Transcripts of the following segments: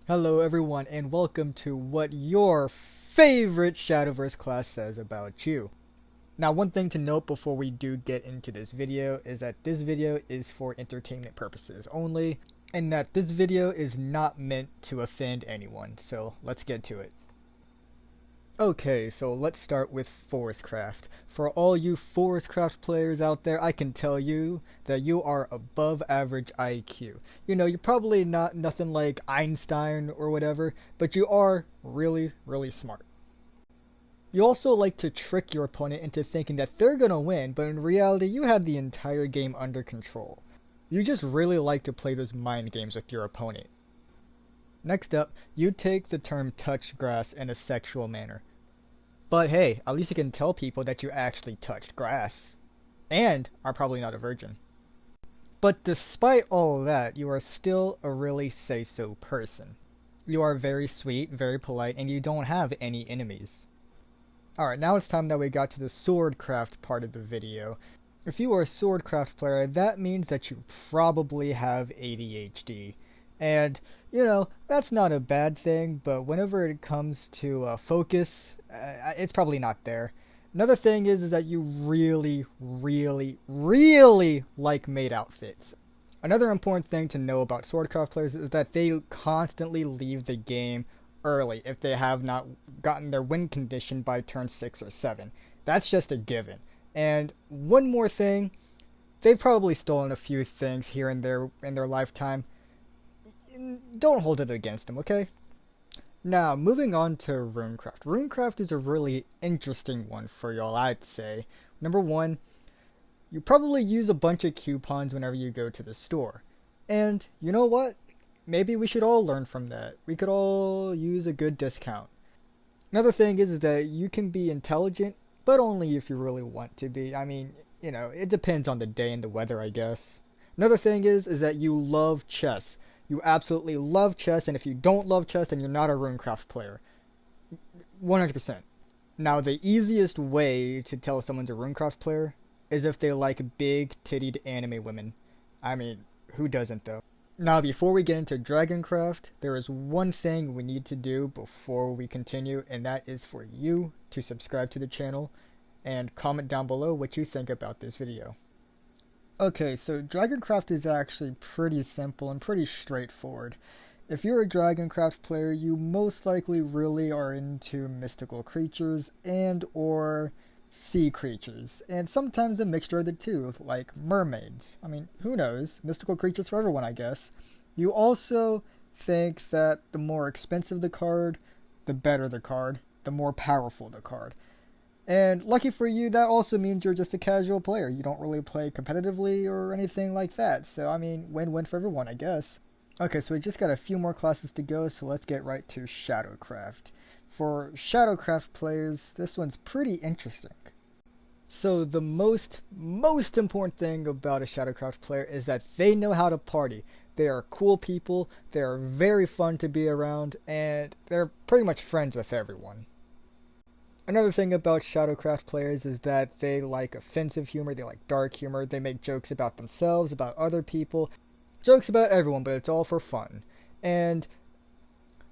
Hello everyone and welcome to what your favorite Shadowverse class says about you. Now one thing to note before we do get into this video is that this video is for entertainment purposes only, and that this video is not meant to offend anyone, so let's get to it. Okay, so let's start with Forestcraft. For all you Forestcraft players out there, I can tell you that you are above average IQ. You know, you're probably not nothing like Einstein or whatever, but you are really, really smart. You also like to trick your opponent into thinking that they're gonna win, but in reality you had the entire game under control. You just really like to play those mind games with your opponent. Next up, you take the term touch grass in a sexual manner. But hey, at least you can tell people that you actually touched grass. And are probably not a virgin. But despite all that, you are still a really say-so person. You are very sweet, very polite, and you don't have any enemies. Alright, now it's time that we got to the Swordcraft part of the video. If you are a Swordcraft player, that means that you probably have ADHD. And, you know, that's not a bad thing, but whenever it comes to focus, it's probably not there. Another thing is that you really, really, really like maid outfits. Another important thing to know about Swordcraft players is that they constantly leave the game early if they have not gotten their win condition by turn 6 or 7. That's just a given. And one more thing, they've probably stolen a few things here and there in their lifetime. Don't hold it against them, okay? Now, moving on to Runecraft. Runecraft is a really interesting one for y'all, I'd say. Number one, you probably use a bunch of coupons whenever you go to the store. And, you know what? Maybe we should all learn from that. We could all use a good discount. Another thing is that you can be intelligent, but only if you really want to be. I mean, you know, it depends on the day and the weather, I guess. Another thing is that you love chess. You absolutely love chess, and if you don't love chess, then you're not a Runecraft player. 100%. Now, the easiest way to tell if someone's a Runecraft player is if they like big-tittied anime women. I mean, who doesn't, though? Now, before we get into Dragoncraft, there is one thing we need to do before we continue, and that is for you to subscribe to the channel and comment down below what you think about this video. Okay, so Dragoncraft is actually pretty simple and pretty straightforward. If you're a Dragoncraft player, you most likely really are into mystical creatures and or sea creatures, and sometimes a mixture of the two, like mermaids. I mean, who knows? Mystical creatures for everyone, I guess. You also think that the more expensive the card, the better the card, the more powerful the card. And lucky for you, that also means you're just a casual player. You don't really play competitively or anything like that. So, I mean, win-win for everyone, I guess. Okay, so we just got a few more classes to go, so let's get right to Shadowcraft. For Shadowcraft players, this one's pretty interesting. So the most important thing about a Shadowcraft player is that they know how to party. They are cool people, they are very fun to be around, and they're pretty much friends with everyone. Another thing about Shadowcraft players is that they like offensive humor, they like dark humor, they make jokes about themselves, about other people, jokes about everyone, but it's all for fun. And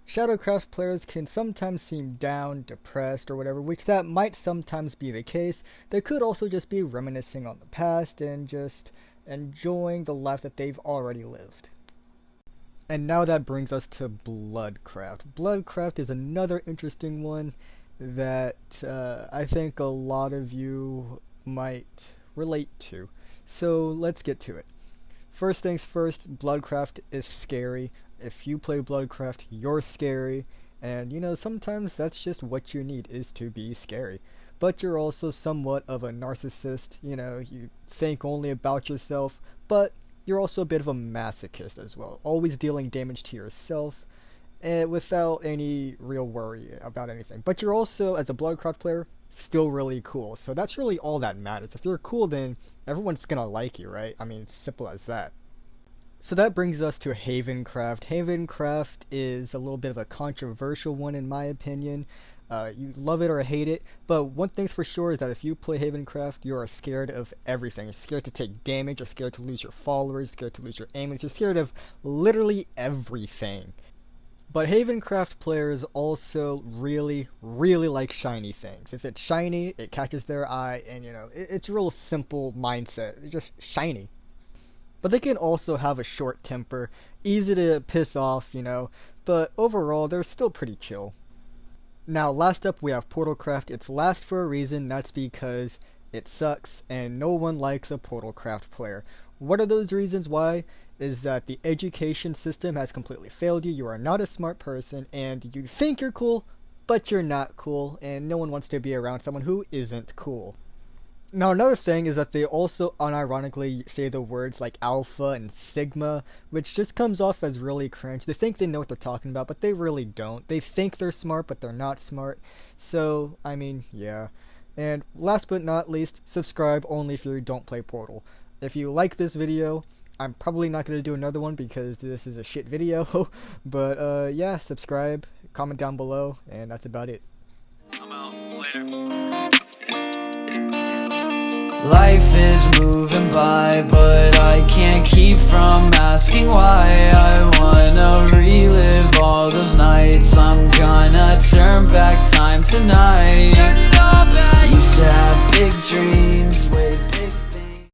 Shadowcraft players can sometimes seem down, depressed, or whatever, which that might sometimes be the case. They could also just be reminiscing on the past and just enjoying the life that they've already lived. And now that brings us to Bloodcraft. Bloodcraft is another interesting one that I think a lot of you might relate to. So let's get to it. First things first, Bloodcraft is scary. If you play Bloodcraft, you're scary. And you know, sometimes that's just what you need, is to be scary. But you're also somewhat of a narcissist. You know, you think only about yourself, but you're also a bit of a masochist as well. Always dealing damage to yourself without any real worry about anything. But you're also, as a Bloodcraft player, still really cool. So that's really all that matters. If you're cool, then everyone's gonna like you, right? I mean, it's simple as that. So that brings us to Havencraft. Havencraft is a little bit of a controversial one in my opinion. You love it or hate it, but one thing's for sure is that if you play Havencraft, you are scared of everything. You're scared to take damage, you're scared to lose your followers, scared to lose your aimlets, you're scared of literally everything. But Havencraft players also really like shiny things. If it's shiny, it catches their eye, and it's a real simple mindset. It's just shiny. But they can also have a short temper, easy to piss off, but overall they're still pretty chill. Now last up we have Portalcraft. It's last for a reason, that's because it sucks and no one likes a Portalcraft player. What are those reasons why? Is that the education system has completely failed you, you are not a smart person, and you think you're cool, but you're not cool, and no one wants to be around someone who isn't cool. Now another thing is that they also unironically say the words like alpha and sigma, which just comes off as really cringe. They think they know what they're talking about, but they really don't. They think they're smart, but they're not smart. So, I mean, yeah. And last but not least, subscribe only if you don't play Portal. If you like this video, I'm probably not going to do another one because this is a shit video, but yeah, subscribe, comment down below, and that's about it. I'm out. Later. Life is moving by, but I can't keep from asking why. I wanna relive all those nights. I'm gonna turn back time tonight.